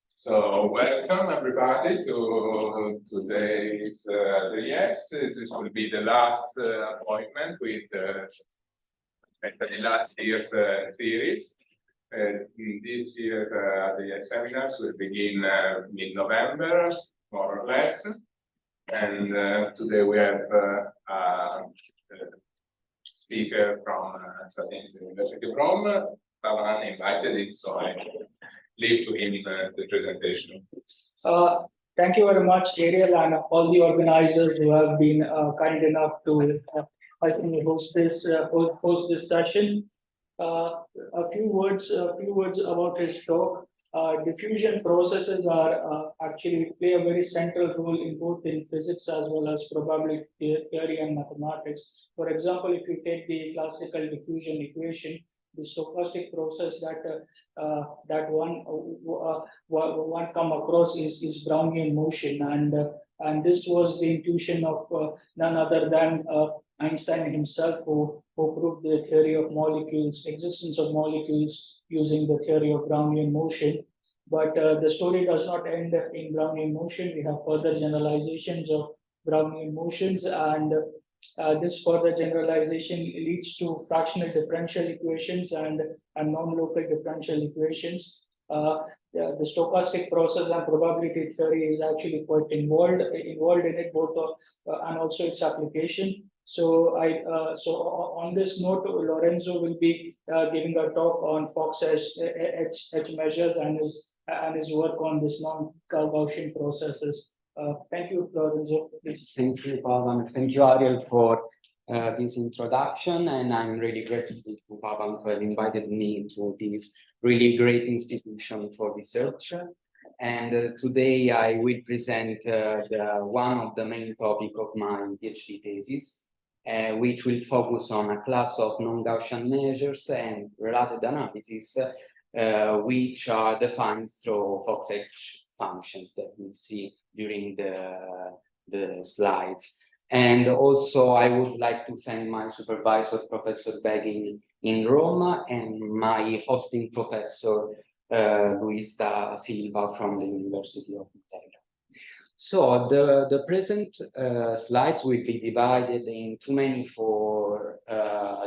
So welcome everybody to today's AJS. This will be the last appointment with actually last year's series. This year's AJS seminars will begin mid-November, more or less. And today we have a speaker from Sapienza University of Rome. Pavan invited him, so I leave to him the presentation. Thank you very much, Ariel, and all the organizers who have been kind enough to help me host this session. A few words about his talk. Diffusion processes are actually play a very central role in both in physics as well as probability theory and mathematics. For example, if you take the classical diffusion equation, the stochastic process that one come across is Brownian motion, and this was the intuition of none other than Einstein himself, who proved the theory of molecules, existence of molecules using the theory of Brownian motion. But the story does not end in Brownian motion. We have further generalizations of Brownian motions, and this further generalization leads to fractional differential equations and non-local differential equations. The stochastic process and probability theory is actually quite involved in it both, and also its application. So on this note, Lorenzo will be giving a talk on Fox H measures and his work on this non-Gaussian processes. Thank you, Lorenzo. Please. Thank you, Pavan. Thank you, Ariel, for this introduction. And I'm really grateful to Pavan for invited me to this really great institution for research. And today I will present one of the main topics of my PhD thesis, which will focus on a class of non-Gaussian measures and related analysis, which are defined through Fox H functions that we see during the slides. And also I would like to thank my supervisor, Professor Begin in Rome, and my hosting professor, Luis da Silva from the University of Italy. So the present slides will be divided into four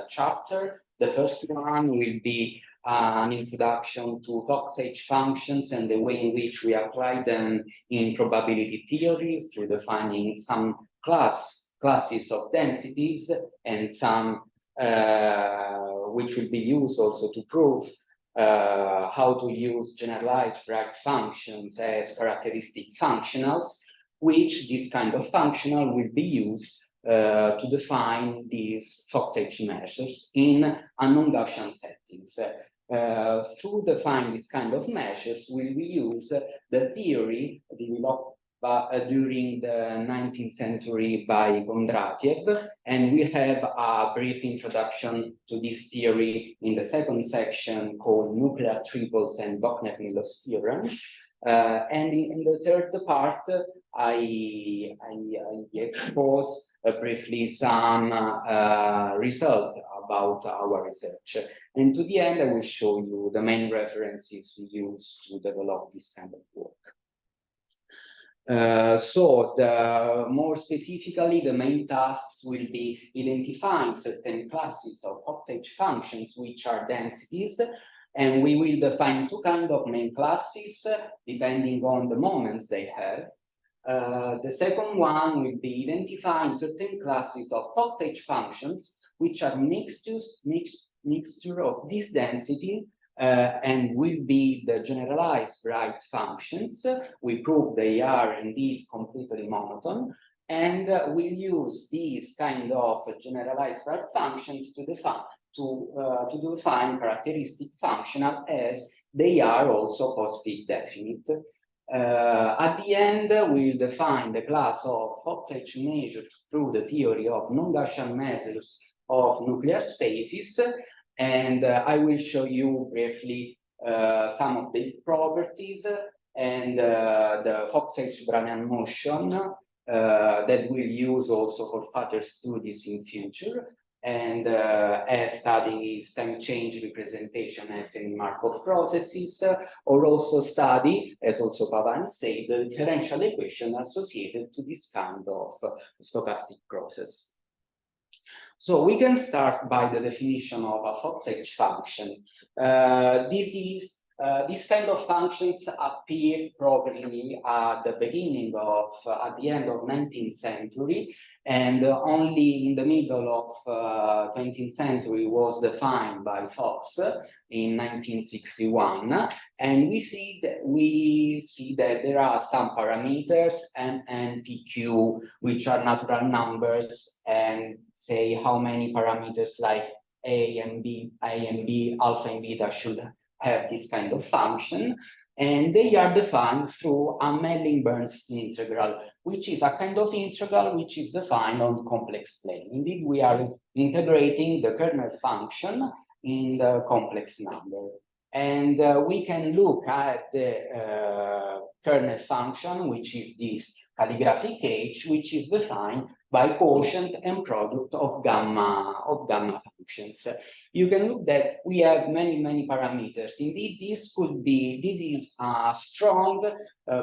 chapters. The first one will be an introduction to Fox H functions and the way in which we apply them in probability theory through defining some classes of densities and some which will be used also to prove how to use generalized Wright functions as characteristic functionals, which this kind of functional will be used to define these Fox H measures in a non-Gaussian settings. To define this kind of measures, we use the theory developed during the 19th century by Kondratiev, and we have a brief introduction to this theory in the second section called nuclear triples and Bochner-Millos theorem. And in the third part, I expose briefly some results about our research. And to the end, I will show you the main references we use to develop this kind of work. So more specifically, the main tasks will be identifying certain classes of Fox H functions, which are densities. And we will define two kinds of main classes, depending on the moments they have. The second one will be identifying certain classes of Fox H functions, which are mixture of this density and will be the generalized Wright functions. We prove they are indeed completely monotone, and we'll use these kind of generalized Wright functions to define characteristic functional as they are also positive definite. At the end, we'll define the class of Fox H measures through the theory of non-Gaussian measures of nuclear spaces, and I will show you briefly some of the properties and the Fox H Brownian motion that we'll use also for further studies in future. and as studying is time change representation as in Markov processes, or also study, as also Pavan said, the differential equation associated to this kind of stochastic process. So we can start by the definition of a Fox-H function. These kind of functions appear probably at the beginning of, at the end of 19th century, and only in the middle of 20th century was defined by Fox in 1961. And we see that there are some parameters, M and PQ, which are natural numbers, and say how many parameters like A and B, alpha and beta should have this kind of function, and they are defined through a Mellin-Bernstein integral, which is a kind of integral which is defined on complex plane. Indeed, we are integrating the kernel function in the complex number. And we can look at the kernel function, which is this calligraphic H, which is defined by quotient and product of gamma functions. You can look that we have many parameters. Indeed, this is a strong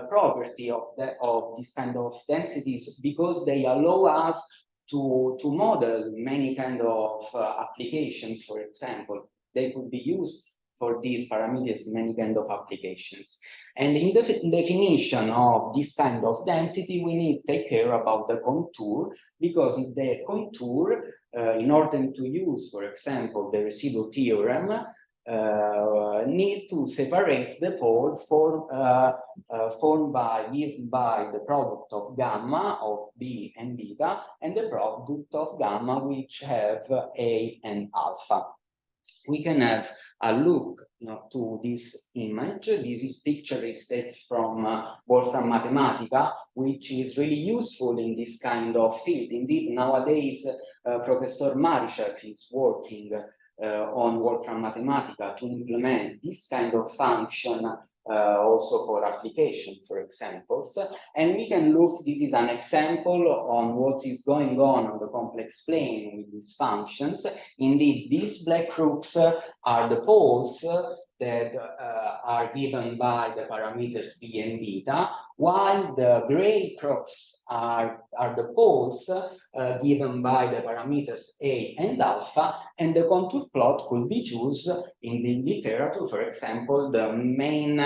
property of this kind of densities, because they allow us to model many kind of applications. For example, they could be used for these parameters in many kind of applications. And in the definition of this kind of density, we need to take care about the contour, because the contour, in order to use, for example, the residual theorem, need to separate the pole formed by the product of gamma of B and beta, and the product of gamma which have A and alpha. We can have a look to this image. This picture is taken from Wolfram Mathematica, which is really useful in this kind of field. Indeed, nowadays, Professor Marichev is working on Wolfram Mathematica to implement this kind of function also for application, for examples. And we can look, this is an example on what is going on the complex plane with these functions. Indeed, these black crooks are the poles that are given by the parameters B and beta, while the gray crooks are the poles given by the parameters A and alpha, and the contour plot could be chosen in the literature. For example, the main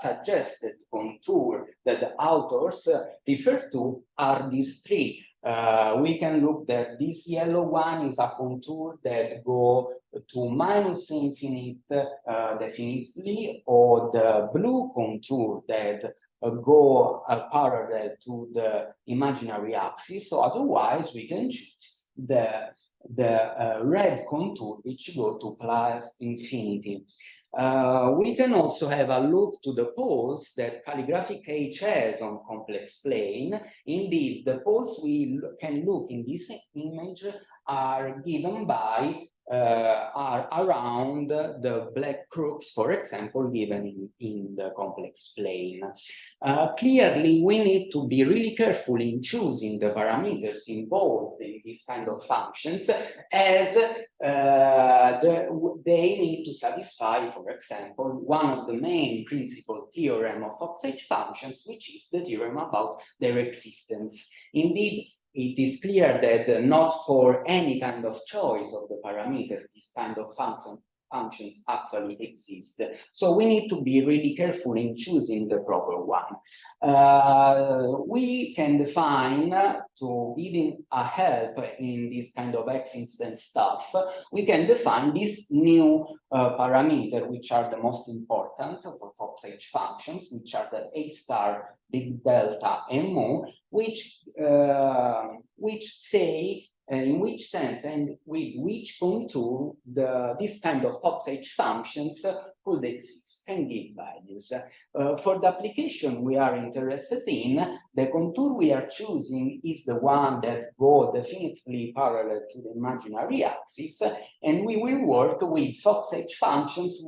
suggested contour that the authors refer to are these three. We can look that this yellow one is a contour that go to minus infinite definitely, or the blue contour that go parallel to the imaginary axis. So otherwise, we can choose the red contour which go to plus infinity. We can also have a look to the poles that calligraphic H has on complex plane. Indeed, the poles we can look in this image are given by are around the black crooks, for example, given in the complex plane. Clearly, we need to be really careful in choosing the parameters involved in these kind of functions, as they need to satisfy, for example, one of the main principal theorem of Fox-H functions, which is the theorem about their existence. Indeed, it is clear that not for any kind of choice of the parameter, this kind of functions actually exist. So we need to be really careful in choosing the proper one. We can define, to giving a help in this kind of X-instance stuff, we can define these new parameters, which are the most important for Fox-H functions, which are the A star, big delta, and mu, which say in which sense and with which contour this kind of Fox-H functions could exist, can give values. For the application we are interested in, the contour we are choosing is the one that goes definitely parallel to the imaginary axis, and we will work with Fox-H functions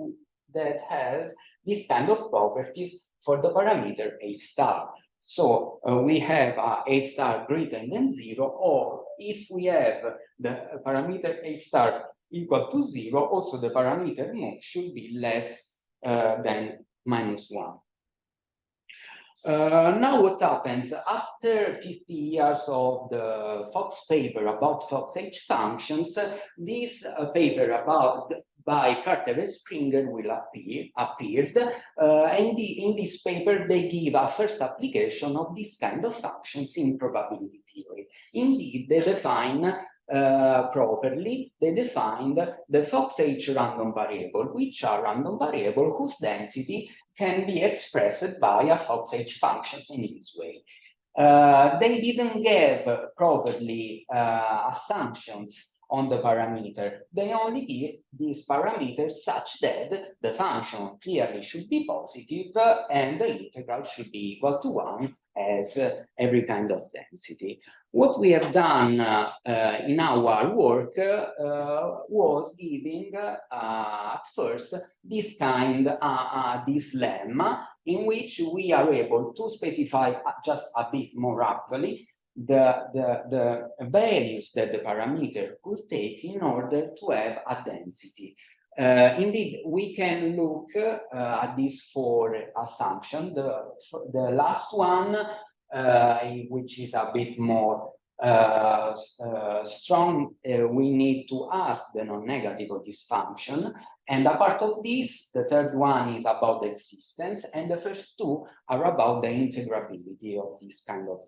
that has this kind of properties for the parameter A star. So we have A star greater than 0, or if we have the parameter A star equal to 0, also the parameter mu should be less than -1. Now what happens after 50 years of the Fox paper about Fox H functions? This paper by Carter and Springer will appeared, and in this paper they give a first application of this kind of functions in probability theory. Indeed, they define properly, they defined the Fox H random variable, which are random variable whose density can be expressed by a Fox H functions in this way. They didn't give properly assumptions on the parameter. They only give these parameters such that the function clearly should be positive and the integral should be equal to 1 as every kind of density. What we have done in our work was giving at first this this lemma in which we are able to specify just a bit more aptly the values that the parameter could take in order to have a density. Indeed, we can look at these 4 assumptions. The last one, which is a bit more strong, we need to ask the non-negative of this function. And apart of this, the third one is about the existence, and the first 2 are about the integrability of this kind of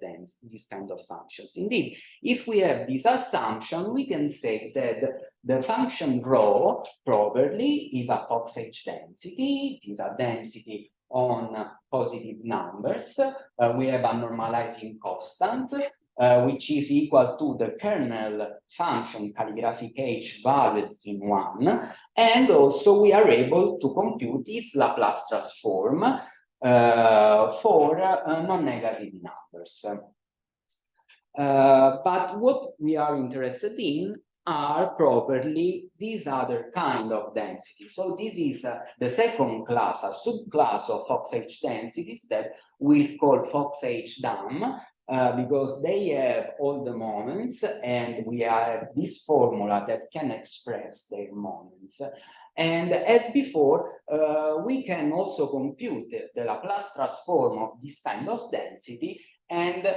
functions. Indeed, if we have this assumption, we can say that the function rho properly is a Fox H density. It is a density on positive numbers. We have a normalizing constant, which is equal to the kernel function calligraphic H valued in 1. And also we are able to compute its Laplace transform for non-negative numbers. But what we are interested in are properly these other kind of densities. So this is the second class, a subclass of Fox H densities that we call Fox H DAM, because they have all the moments, and we have this formula that can express their moments. And as before, we can also compute the Laplace transform of this kind of density, and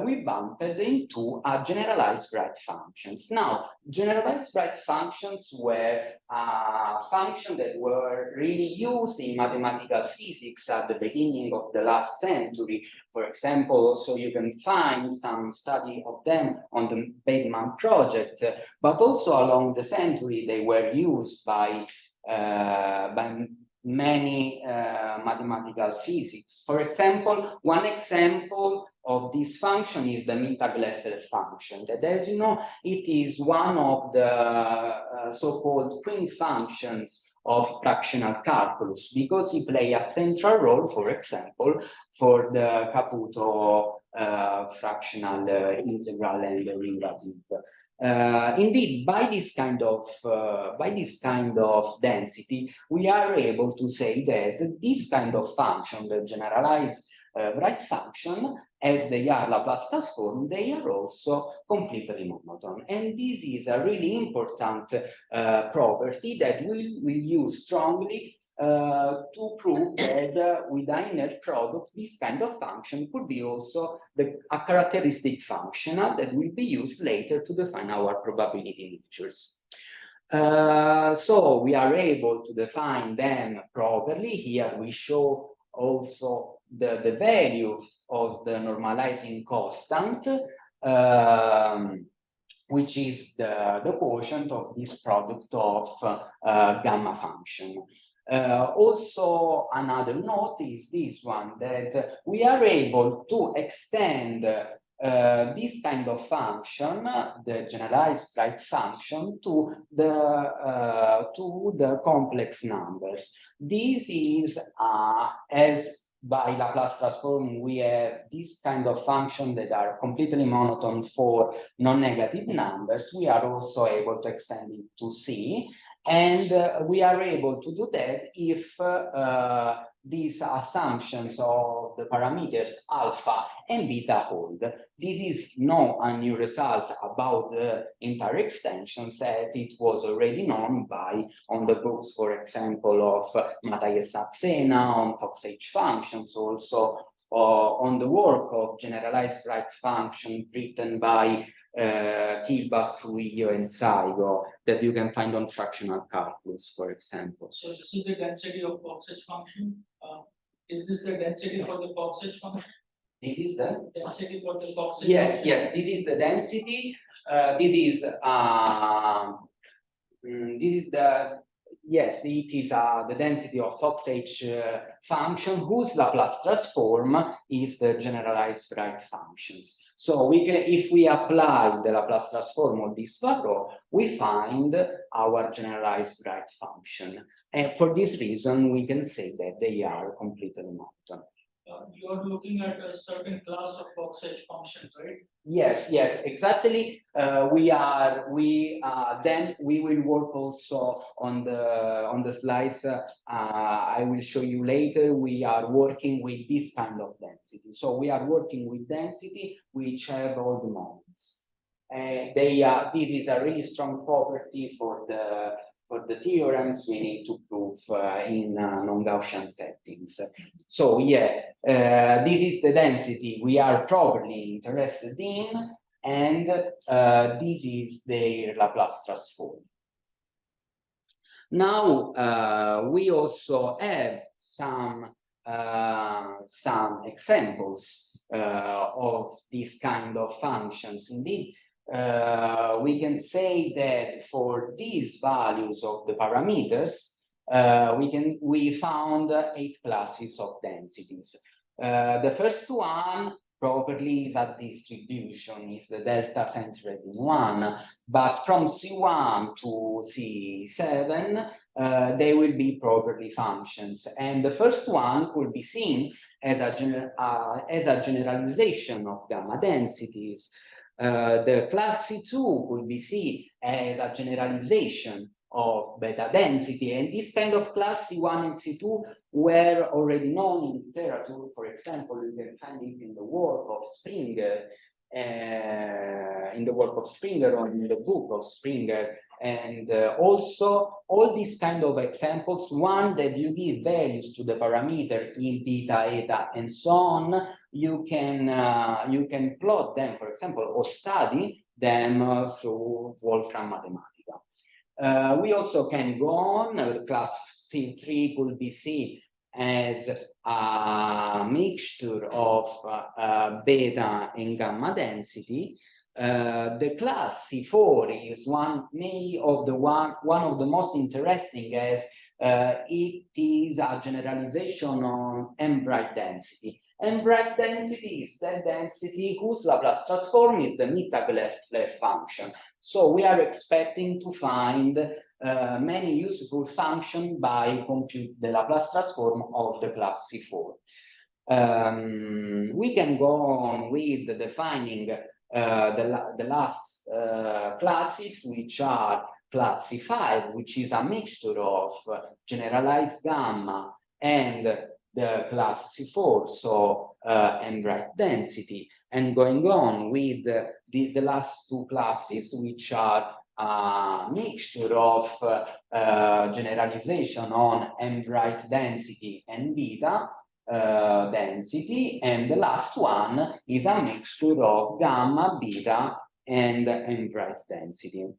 we bumped into generalized Wright functions. Now, generalized Wright functions were functions that were really used in mathematical physics at the beginning of the last century. For example, so you can find some study of them on the Bateman project, but also along the century they were used by many mathematical physics. For example, one example of this function is the Mittag-Leffler function, that, as you know, it is one of the so-called queen functions of fractional calculus, because it plays a central role, for example, for the Caputo fractional integral and derivative. Indeed, by this kind of density, we are able to say that this kind of function, the generalized Wright function, as they are Laplace transform, they are also completely monotone. And this is a really important property that we will use strongly to prove that with the inner product, this kind of function could be also a characteristic function that will be used later to define our probability measures. So we are able to define them properly. Here we show also the values of the normalizing constant, which is the quotient of this product of gamma function. Also, another note is this one, that we are able to extend this kind of function, the generalized Wright function, to the complex numbers. This is as by Laplace transform, we have this kind of function that are completely monotone for non-negative numbers. We are also able to extend it to C. And we are able to do that if these assumptions of the parameters alpha and beta hold. This is not a new result about the entire extensions, that it was already known on the books, for example, of Matthias Saxena, on Fox-H functions, also on the work of generalized Wright function written by Kilbas, Trujillo, and Saigo, that you can find on fractional calculus, for example. So this is the density of Fox-H function. Is this the density for the Fox-H function? This is the density for the Fox-H yes, function? yes. This is the density. This is the yes. It is the density of Fox-H function whose Laplace transform is the generalized Wright functions. So we can, if we apply the Laplace transform of this value, we find our generalized Wright function. And for this reason, we can say that they are completely monotone. You are looking at a certain class of Fox-H function, right? Yes, yes, exactly. Then we will work also on the slides. I will show you later. We are working with this kind of density. So we are working with density which have all the moments. This is a really strong property for the theorems we need to prove in non-Gaussian settings. So yeah, this is the density we are probably interested in, and this is their Laplace transform. Now we also have some examples of this kind of functions. Indeed, we can say that for these values of the parameters, we found 8 classes of densities. The first one properly is a distribution, is the delta centered in 1, but from C1 to C7, they will be properly functions. And the first one could be seen as a generalization of gamma densities. The class C2 could be seen as a generalization of beta density, and this kind of class C1 and C2 were already known in literature. For example, you can find it in the work of Springer, or in the book of Springer, and also all these kind of examples. One that you give values to the parameter in beta, eta, and so on. You can plot them, for example, or study them through Wolfram Mathematica. We also can go on. Class C3 could be seen as a mixture of beta and gamma density. The class C4 is one of the most interesting, as it is a generalization on M-Wright density. M-Wright density is that density whose Laplace transform is the Mittag-Left function. So we are expecting to find many useful functions by compute the Laplace transform of the class C4. We can go on with defining the last classes, which are class C5, which is a mixture of generalized gamma and the class C4, so M-Wright density, and going on with the last two classes, which are a mixture of generalization on M-Wright density and beta density, and the last one is a mixture of gamma, beta, and M-Wright density.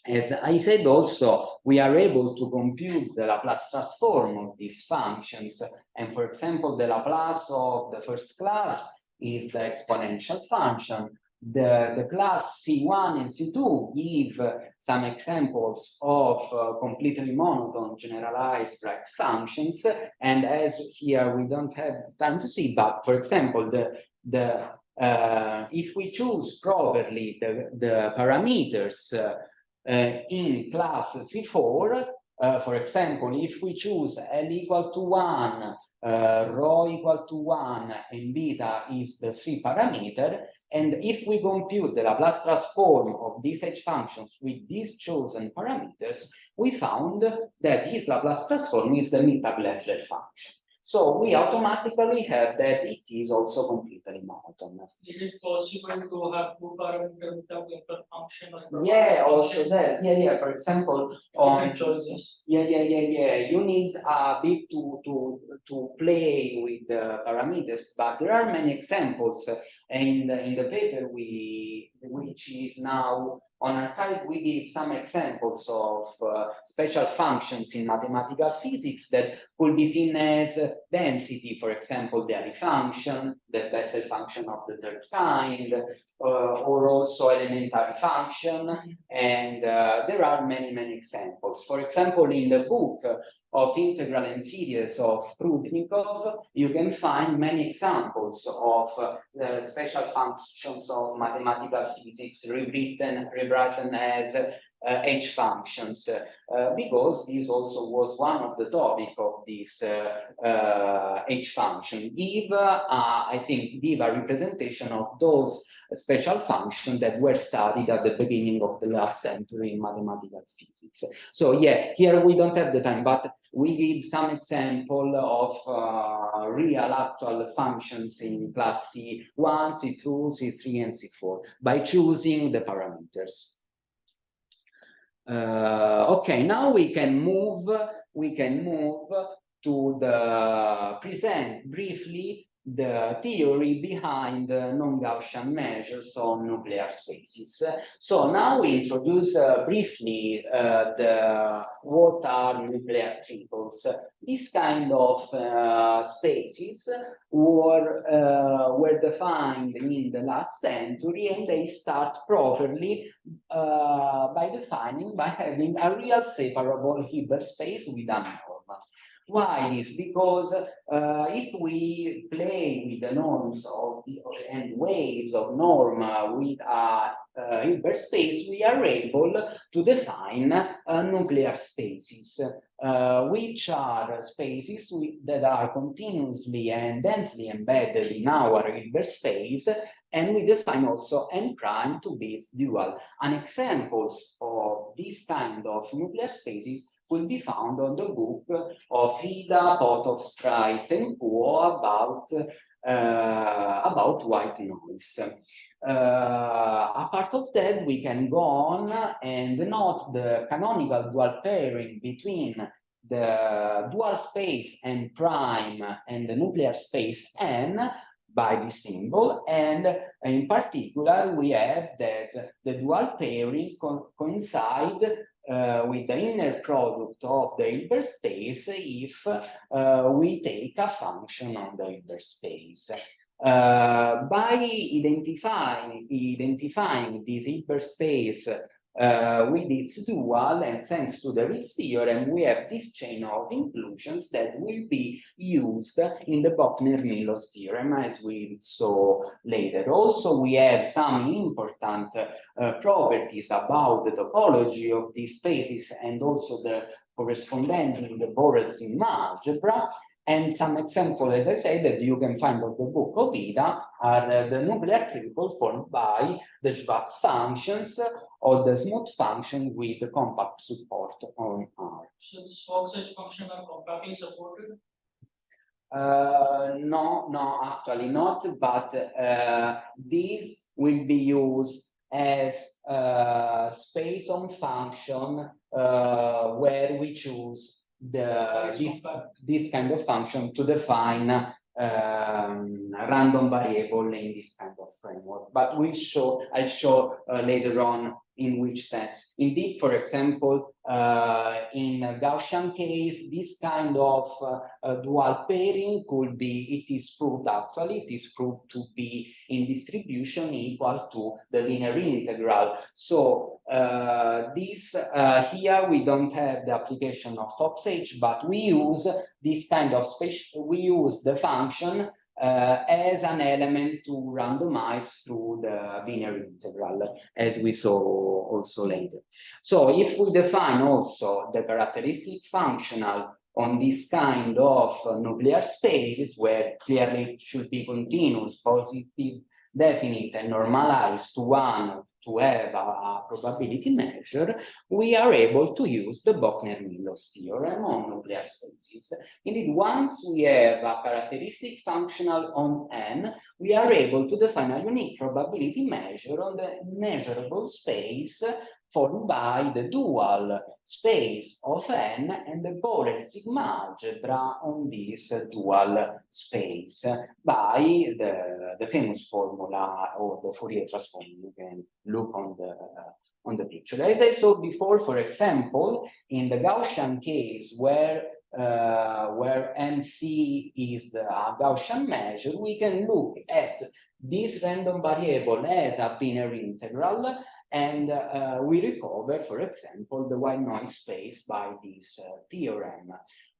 As I said, also, we are able to compute the Laplace transform of these functions. And for example, the Laplace of the first class is the exponential function. The class C1 and C2 give some examples of completely monotone generalized Wright functions. And as here we don't have time to see, but for example, if we choose properly the parameters in class C4, For example, if we choose L equal to 1, rho equal to 1, and beta is the free parameter, and if we compute the Laplace transform of these H functions with these chosen parameters, we found that his Laplace transform is the Mittag-Leffler function. So we automatically have that it is also completely monotone. Is it possible to have two-parameter Mittag-Leffler function? Yeah, also that. Yeah. For example, on choices. Yeah. You need a bit to play with the parameters, but there are many examples in the paper which is now on archive. We give some examples of special functions in mathematical physics that could be seen as density, for example, the Airy function, the Bessel function of the third kind, or also elementary function, and there are many examples. For example, in the book of Integral and Series of Prudnikov, you can find many examples of special functions of mathematical physics rewritten as H functions, because this also was one of the topic of this H function. I think give a representation of those special functions that were studied at the beginning of the last century in mathematical physics. So yeah, here we don't have the time, but we give some example of real actual functions in class C1, C2, C3, and C4 by choosing the parameters. Okay, now we can move to the present briefly the theory behind non-Gaussian measures on nuclear spaces. So now we introduce briefly what are nuclear triples. This kind of spaces were defined in the last century, and they start properly by having a real separable Hilbert space with a norm. Why this? Because if we play with the norms and weights of norm with a Hilbert space, we are able to define nuclear spaces, which are spaces that are continuously and densely embedded in our Hilbert space, and we define also n prime to be its dual. And examples of this kind of nuclear spaces will be found on the book of Ida, Potov, Wright, and Co. about white noise. Apart of that, we can go on and note the canonical dual pairing between the dual space n prime and the nuclear space n by this symbol, and in particular we have that the dual pairing coincide with the inner product of the Hilbert space if we take a function on the Hilbert space. By identifying this Hilbert space with its dual, and thanks to the Ritz theorem, we have this chain of inclusions that will be used in the Bochner-Millos theorem, as we saw later. Also, we have some important properties about the topology of these spaces and also the corresponding in the Borel-Sim algebra. And some examples, as I said, that you can find on the book of Ida are the nuclear triple formed by the Schwarz functions or the smooth function with the compact support on R. So the Schwarz function are compactly supported? No, actually not, but these will be used as space on function where we choose this kind of function to define random variable in this kind of framework. But I'll show later on in which sense. Indeed, for example, in a Gaussian case, this kind of dual pairing could be, it is proved to be in distribution equal to the linear integral. So here we don't have the application of Fox H, but we use this kind of space, we use the function as an element to randomize through the binary integral, as we saw also later. So if we define also the characteristic functional on this kind of nuclear spaces, where clearly it should be continuous, positive, definite, and normalized to one to have a probability measure, we are able to use the Bochner-Millos theorem on nuclear spaces. Indeed, once we have a characteristic functional on n, we are able to define a unique probability measure on the measurable space formed by the dual space of n and the Borel sigma algebra on this dual space by the famous formula or the Fourier transform. You can look on the picture. As I saw before, for example, in the Gaussian case where MC is a Gaussian measure, we can look at this random variable as a binary integral, and we recover, for example, the white noise space by this theorem.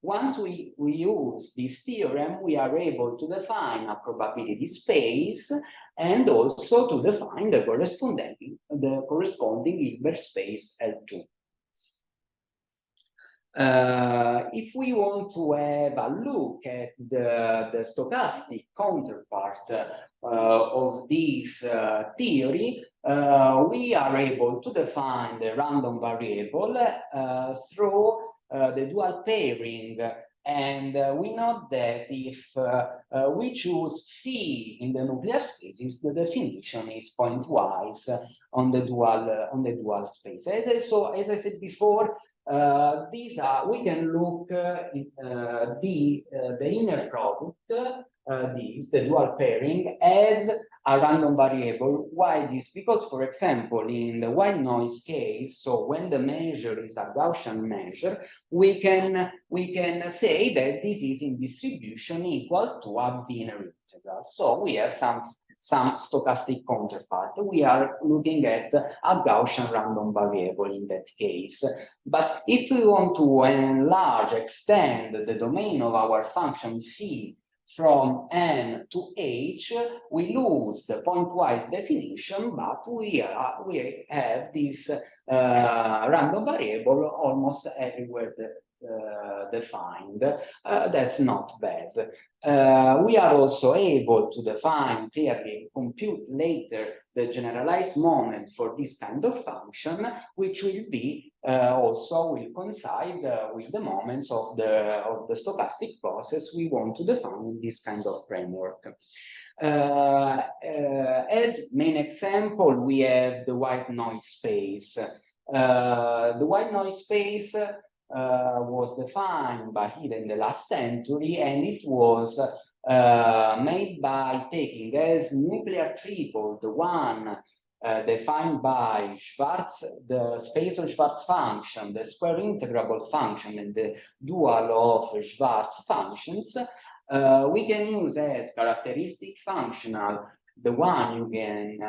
Once we use this theorem, we are able to define a probability space and also to define the corresponding Hilbert space L2. If we want to have a look at the stochastic counterpart of this theory, we are able to define the random variable through the dual pairing. And we know that if we choose phi in the nuclear spaces, the definition is pointwise on the dual space. As I said before, these are, we can look in the inner product, the dual pairing, as a random variable. Why this? Because, for example, in the white noise case, so when the measure is a Gaussian measure, we can say that this is in distribution equal to a binary integral. So we have some stochastic counterpart. We are looking at a Gaussian random variable in that case. But if we want to extend the domain of our function phi from n to h, we lose the pointwise definition, but we have this random variable almost everywhere defined. That's not bad. We are also able to define clearly, compute later the generalized moment for this kind of function, which will be also will coincide with the moments of the stochastic process we want to define in this kind of framework. As main example, we have the white noise space. The white noise space was defined by Hida in the last century, and it was made by taking as nuclear triple the one defined by Schwarz, the space of Schwarz function, the square integrable function, and the dual of Schwarz functions. We can use as characteristic functional the one you can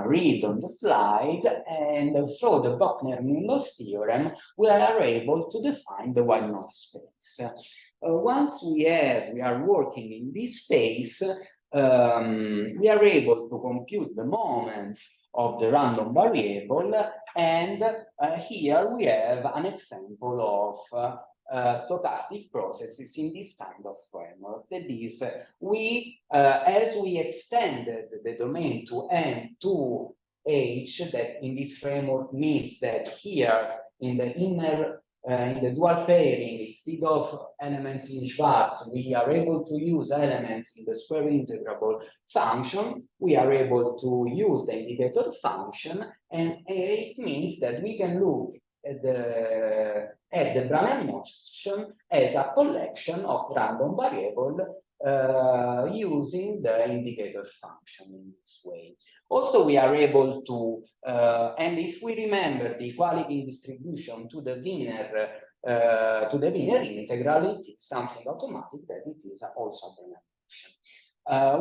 read on the slide, and through the Bochner-Millos theorem, we are able to define the white noise space. Once we are working in this space, we are able to compute the moments of the random variable, and here we have an example of stochastic processes in this kind of framework. That is, as we extended the domain to n to h, that in this framework means that here in the inner in the dual pairing, instead of elements in Schwarz, we are able to use elements in the square integrable function. We are able to use the indicator function, and it means that we can look at the Brownian motion as a collection of random variables using the indicator function in this way. Also, we are able to, and if we remember the equality distribution to the Wiener integral, it is something automatic that it is also a Brownian motion.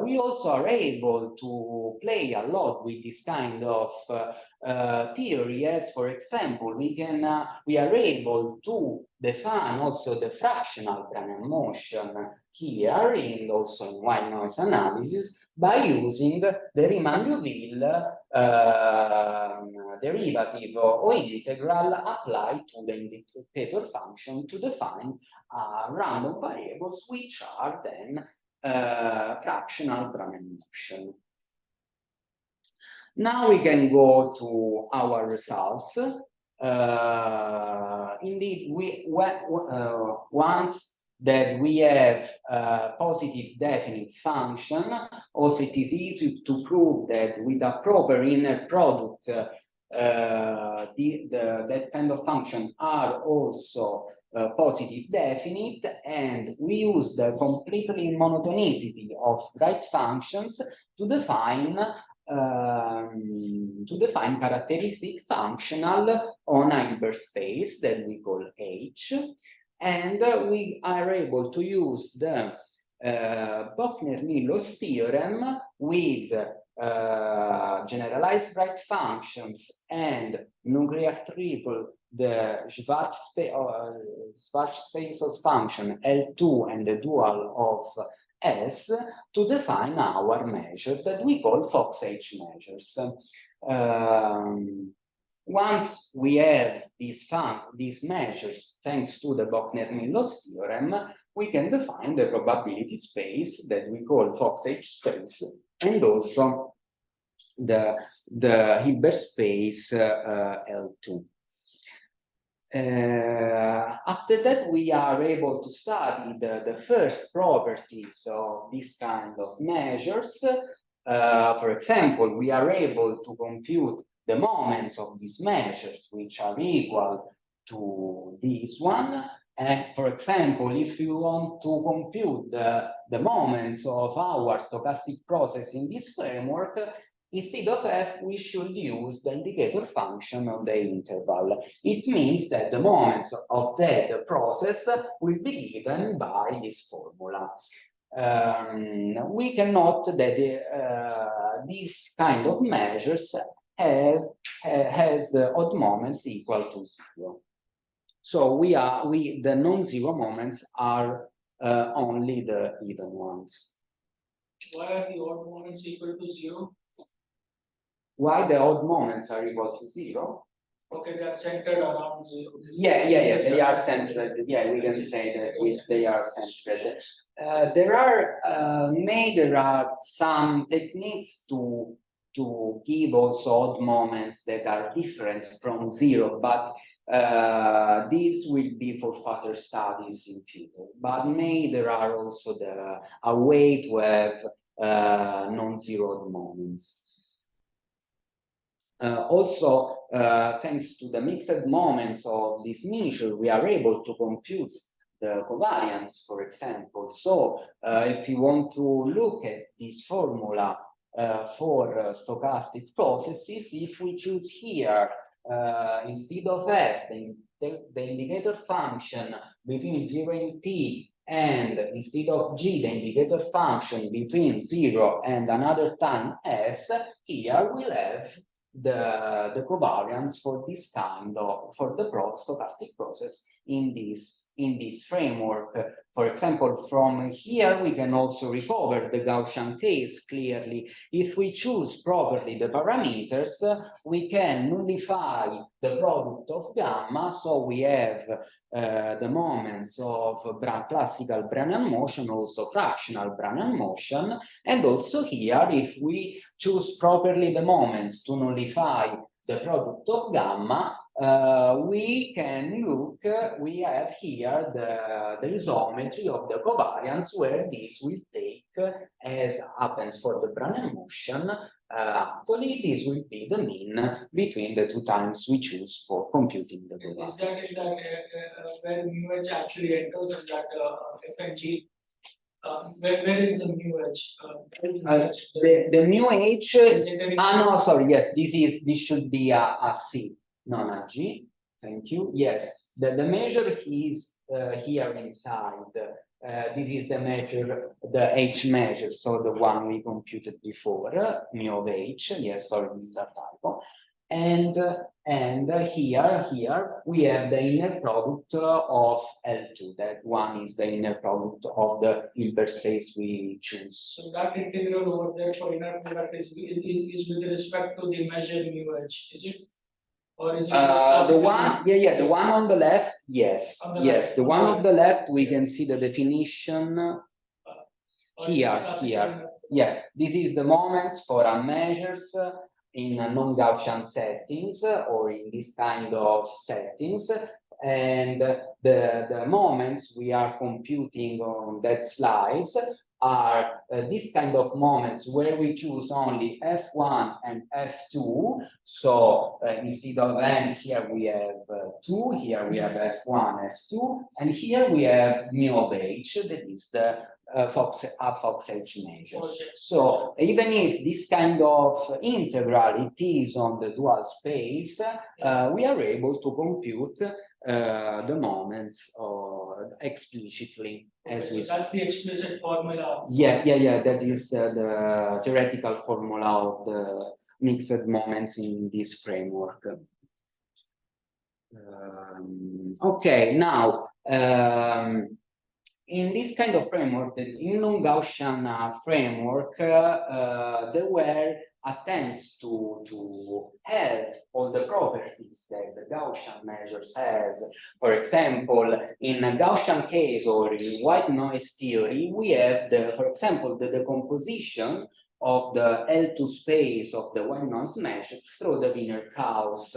we also are able to play a lot with this kind of theory, as for example, we are able to define also the fractional Brownian motion here and also in white noise analysis by using the Riemann-Liouville derivative or integral applied to the indicator function to define random variables which are then fractional Brownian motion. Now we can go to our results. Indeed, once that we have a positive definite function, also it is easy to prove that with a proper inner product, that kind of function are also positive definite, and we use the completely monotonicity of Wright functions to define characteristic functional on a Hilbert space that we call H, and we are able to use the Bochner-Millos theorem with generalized Wright functions and nuclear triple, the Schwarzschild function L2 and the dual of S, to define our measure that we call Fox H measures. Once we have these measures, thanks to the Bochner-Millos theorem, we can define the probability space that we call Fox H space, and also the Hilbert space L2. After that, we are able to study the first properties of this kind of measures. For example, we are able to compute the moments of these measures, which are equal to this one. And for example, if you want to compute the moments of our stochastic process in this framework, instead of f, we should use the indicator function of the interval. It means that the moments of that process will be given by this formula. We can note that this kind of measures has the odd moments equal to 0. So the non-zero moments are only the even ones. Why are the odd moments equal to 0? Why the odd moments are equal to 0? Okay, they are centered around 0. Yeah, they are centered. Yeah, we can say that they are centered. There are some techniques to give also odd moments that are different from 0, but this will be for further studies in future. But there are also a way to have non-zero moments. Also, thanks to the mixed moments of this measure, we are able to compute the covariance, for example. So if you want to look at this formula for stochastic processes, if we choose here, instead of f, the indicator function between 0 and t, and instead of g, the indicator function between 0 and another time s, here we'll have the covariance for this kind of, for the stochastic process in this framework. For example, from here we can also recover the Gaussian case clearly. If we choose properly the parameters, we can nullify the product of gamma, so we have the moments of classical Brownian motion, also fractional Brownian motion, and also here, if we choose properly the moments to nullify the product of gamma, we can look, we have here the isometry of the covariance, where this will take, as happens for the Brownian motion, actually this will be the mean between the two times we choose for computing the covariance. Is that where mu h actually enters in that FNG? Where is the mu h? The mu h. No, sorry. Yes, this should be a C, not a G. Thank you. Yes, the measure is here inside. this is the measure, the H measure, so the one we computed before, mu of H. Yes, sorry, this is a typo. And here we have the inner product of L2. That one is the inner product of the Hilbert space we choose. So that integral over there for inner product is with respect to the measure mu H, is it? Or is it just the one, the one on the left, yes, the one on the left, we can see the definition here. Yeah, this is the moments for a measures in non-Gaussian settings or in this kind of settings. And the moments we are computing on that slides are this kind of moments where we choose only F1 and F2. So instead of N, here we have 2, here we have F1, F2, and here we have mu of H, that is the Fox H measures. So even if this kind of integral it is on the dual space, we are able to compute the moments explicitly as we. That's the explicit formula. Yeah. That is the theoretical formula of the mixed moments in this framework. Okay, now. In this kind of framework, in non-Gaussian framework, there were attempts to have all the properties that the Gaussian measures has. For example, in a Gaussian case or in white noise theory, we have, for example, the decomposition of the L2 space of the white noise measure through the Wiener chaos.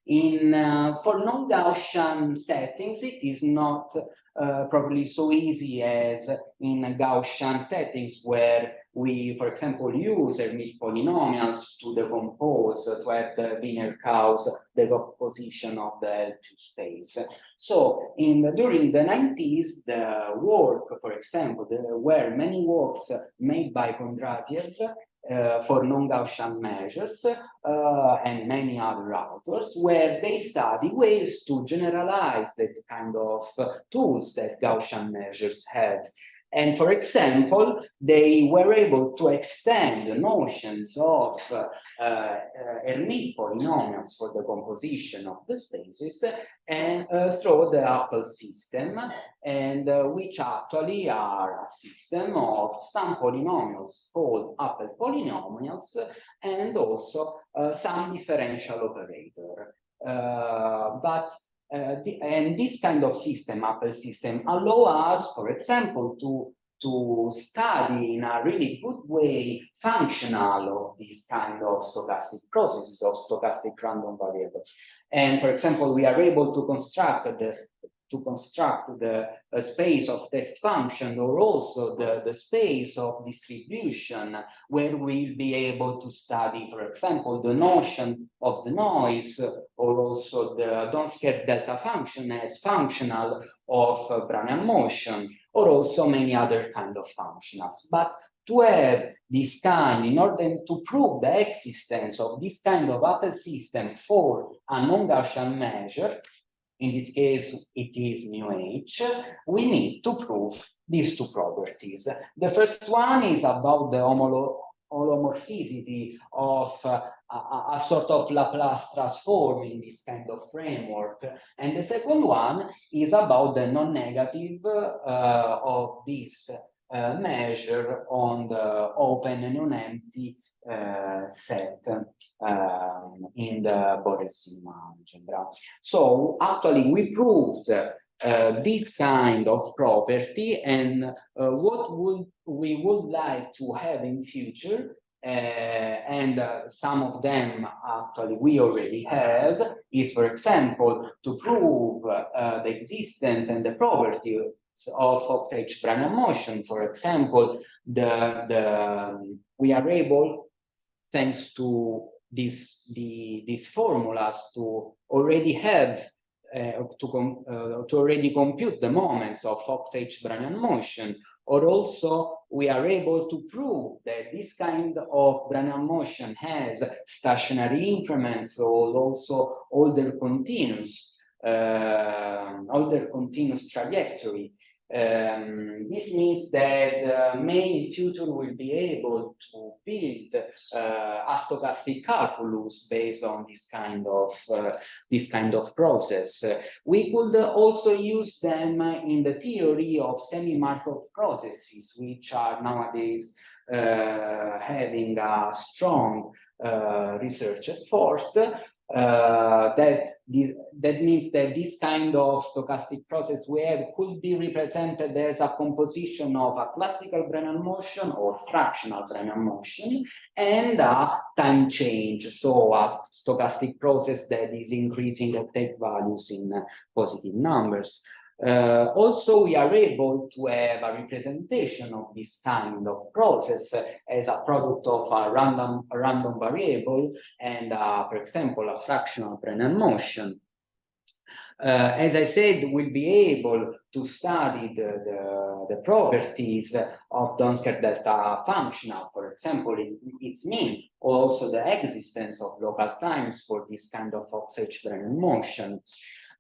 For non-Gaussian settings, it is not probably so easy as in Gaussian settings where we, for example, use Hermite polynomials to decompose, to have the Wiener chaos decomposition of the L2 space. So during the 90s, the work, for example, there were many works made by Kondratiev for non-Gaussian measures and many other authors, where they study ways to generalize that kind of tools that Gaussian measures have. And for example, they were able to extend the notions of Hermite polynomials for the composition of the spaces and through the Apple system, and which actually are a system of some polynomials called Apple polynomials and also some differential operator. And this kind of system, Apple system, allow us, for example, to study in a really good way functional of this kind of stochastic processes of stochastic random variables. And for example, we are able to construct the space of test function, or also the space of distribution, where we'll be able to study, for example, the notion of the noise, or also the don't scale delta function as functional of Brownian motion, or also many other kind of functionals. But to have this kind, in order to prove the existence of this kind of Apple system for a non-Gaussian measure, in this case, it is mu H, we need to prove these two properties. The first one is about the holomorphicity of a sort of Laplace transform in this kind of framework. And the second one is about the non-negative of this measure on the open and non-empty set in the Borel-Sigma algebra. So actually we proved this kind of property, and what we would like to have in future, and some of them actually we already have, is, for example, to prove the existence and the property of Fox H Brownian motion. For example, we are able, thanks to these formulas, to already have to already compute the moments of Fox H Brownian motion, or also we are able to prove that this kind of Brownian motion has stationary increments, or also older continuous trajectory. This means that may in future will be able to build a stochastic calculus based on this kind of process. We could also use them in the theory of semi-Markov processes, which are nowadays having a strong research effort. That means that this kind of stochastic process we have could be represented as a composition of a classical Brenner motion or fractional Brenner motion and a time change, so a stochastic process that is increasing octet values in positive numbers. Also, we are able to have a representation of this kind of process as a product of a random variable and, for example, a fractional Brenner motion. As I said, we'll be able to study the properties of Donsker delta functional, for example, its mean, or also the existence of local times for this kind of Fox-H-Brenner motion.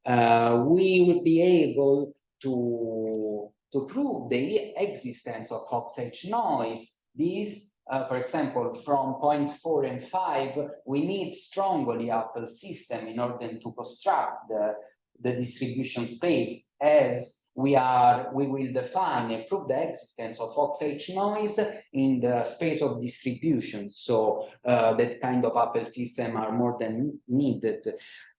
We will be able to prove the existence of Fox-H noise. These, for example, from point 4 and 5, we need strongly upper system in order to construct the distribution space as we will define and prove the existence of Fox-H noise in the space of distribution. So that kind of upper system are more than needed.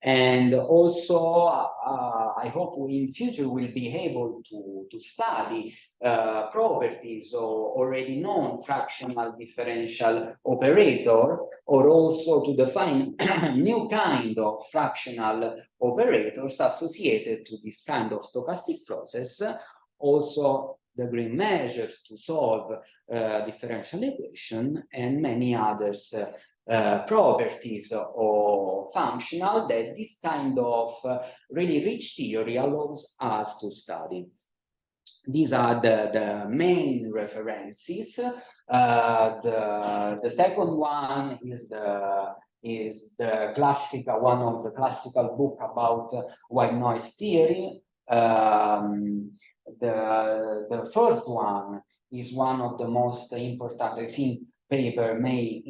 And also, I hope we in future will be able to study properties of already known fractional differential operator, or also to define new kind of fractional operators associated to this kind of stochastic process. Also, the green measures to solve differential equation and many others properties or functional that this kind of really rich theory allows us to study. These are the main references. The second one is the classical one of the classical book about white noise theory. The third one is one of the most important, I think, paper made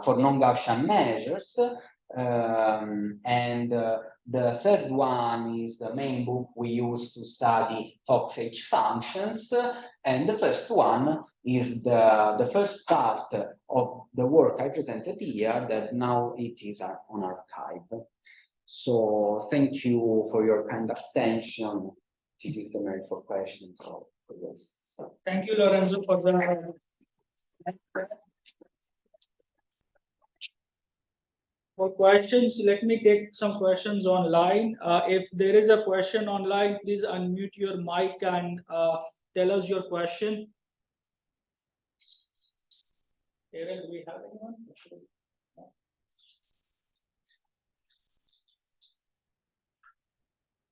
for non-Gaussian measures. The third one is the main book we use to study Fox-H functions. And the first one is the first part of the work I presented here that now it is on archive. So thank you for your kind attention. This is the mail for questions. Thank you, Lorenzo, for the for questions. Let me take some questions online. If there is a question online, please unmute your mic and tell us your question. Aaron, do we have anyone?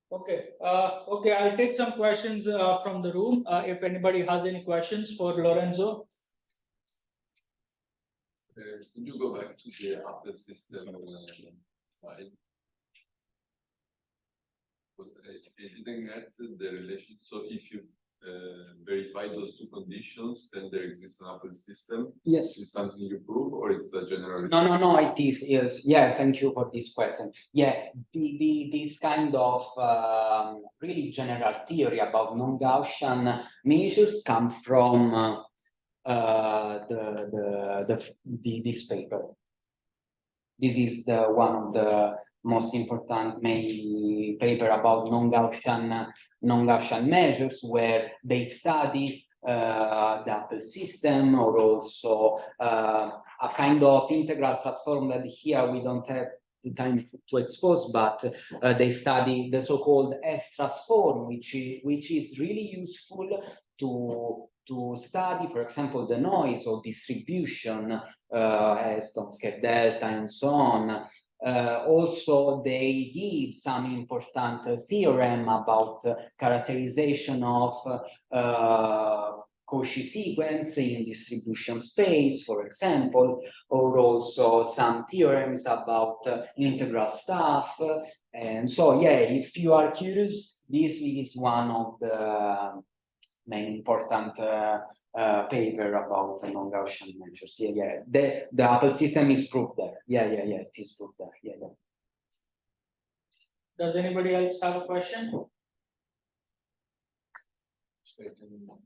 Okay. Okay, I'll take some questions from the room. If anybody has any questions for Lorenzo. Can you go back to the upper system slide? I didn't get the relation. So if you verify those two conditions, then there exists an upper system. Yes. Is something you prove, or it's a general? No. It is. Yes. Yeah. Thank you for this question. Yeah. This kind of really general theory about non-Gaussian measures come from this paper. This is one of the most important main paper about non-Gaussian measures, where they study the upper system, or also a kind of integral transform that here we don't have the time to expose, but they study the so-called S transform, which is really useful to study, for example, the noise or distribution as Donsker delta and so on. Also, they give some important theorem about characterization of Cauchy sequence in distribution space, for example, or also some theorems about integral stuff. And so, yeah, if you are curious, this is one of the main important paper about the non-Gaussian measures. Yeah. The Apple system is proved there. Yeah. It is proved there. Yeah. Does anybody else have a question?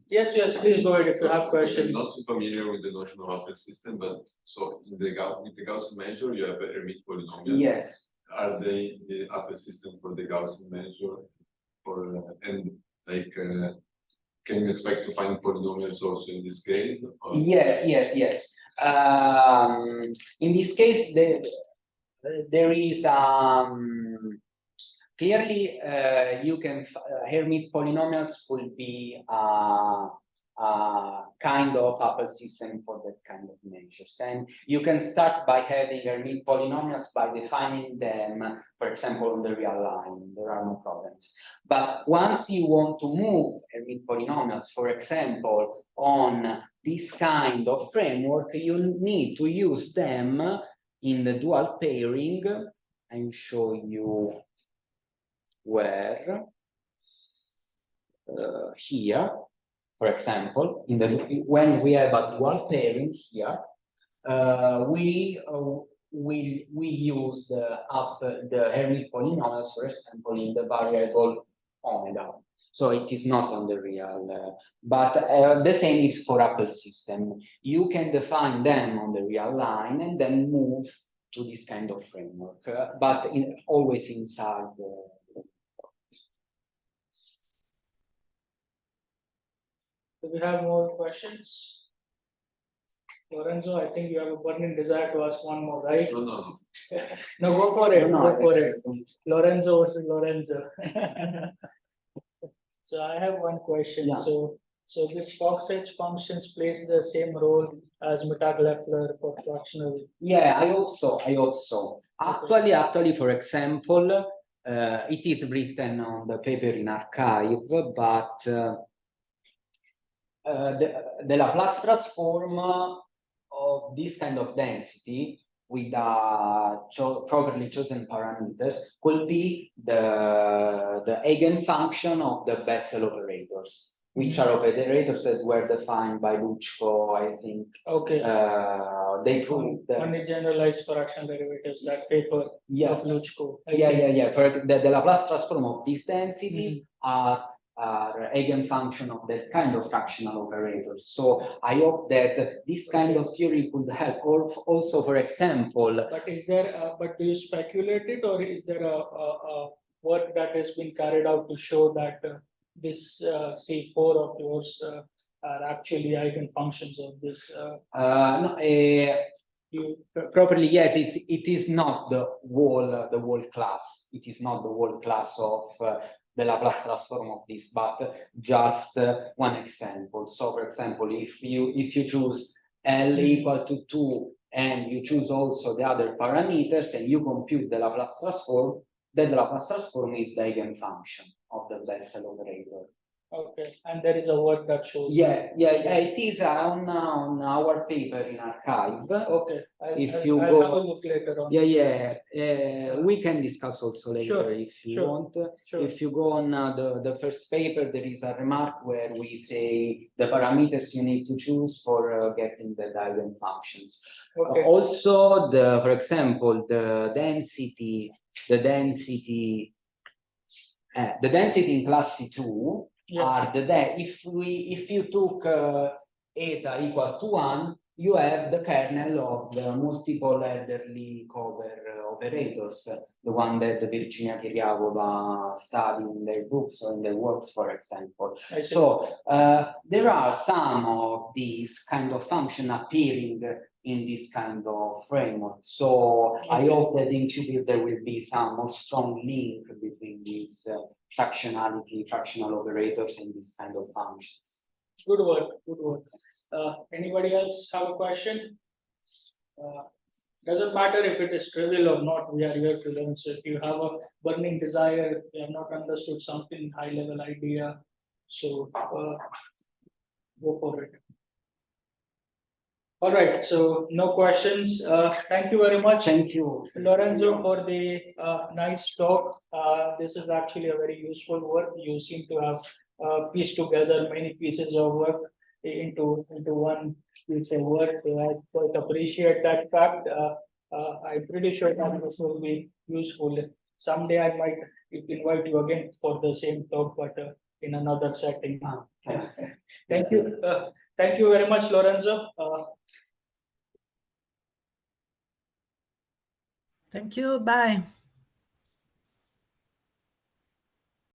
Yes, please go ahead if you have questions. I'm not too familiar with the notion of Apple system, but so in the with the Gaussian measure, you have a Hermite polynomials. Yes. Are they the Apple system for the Gaussian measure? And like, can you expect to find polynomials also in this case? Or? Yes. In this case, there is clearly you can Hermite polynomials will be kind of Apple system for that kind of measures, and you can start by having Hermite polynomials by defining them, for example, on the real line. There are no problems. But once you want to move Hermite polynomials, for example, on this kind of framework, you need to use them in the dual pairing. I'll show you where here, for example, when we have a dual pairing here, we use the Hermite polynomials, for example, in the variable omega. So it is not on the real, but the same is for Apple system. You can define them on the real line and then move to this kind of framework, but always inside the. Do we have more questions? Lorenzo, I think you have a burning desire to ask one more, right? No. No, go for it. No, go for it. Lorenzo versus Lorenzo. So I have one question. Yeah. So this Fox Edge functions plays the same role as Mittag-Leffler for fractional. Yeah, I hope so. Actually, for example, it is written on the paper in archive, but the Laplace transform of this kind of density with properly chosen parameters could be the eigenfunction of the Bessel operators, which are operators that were defined by Luchko, I think. Okay. They proved that. On the generalized fractional derivatives, that paper of Luchko. Yeah. For the Laplace transform of this density are eigenfunction of that kind of fractional operators. So I hope that this kind of theory could help also, for example. But is there, but do you speculate it, or is there a work that has been carried out to show that this C4 of yours are actually eigenfunctions of this? Properly, yes, it is not the whole class. It is not the whole class of the Laplace transform of this, but just one example. So, for example, if you choose L equal to 2 and you choose also the other parameters and you compute the Laplace transform, then the Laplace transform is the eigenfunction of the Bessel operator. Okay, and there is a work that shows. It is on our paper in archive. Okay, I'll have a look later on. We can discuss also later if you want. Sure. If you go on the first paper, there is a remark where we say the parameters you need to choose for getting the eigenfunctions. Okay. Also, for example, the density in class C2. Are if you took eta equal to 1, you have the kernel of the multiple Ederle cover operators, the one that Virginia Kiriakova studied in their books or in their works, for example. So there are some of these kind of functions appearing in this kind of framework. So I hope that in future there will be some more strong link between these fractional operators and these kind of functions. Good work. Anybody else have a question? Doesn't matter if it is trivial or not, we are here to learn. So if you have a burning desire, you have not understood something high level idea, so go for it. All right, so no questions. Thank you very much. Thank you. Lorenzo, for the nice talk. This is actually a very useful work. You seem to have pieced together many pieces of work into one piece of work. I quite appreciate that fact. I'm pretty sure that this will be useful. Someday I might invite you again for the same talk, but in another setting. Thanks. Thank you. Thank you very much, Lorenzo. Thank you. Bye.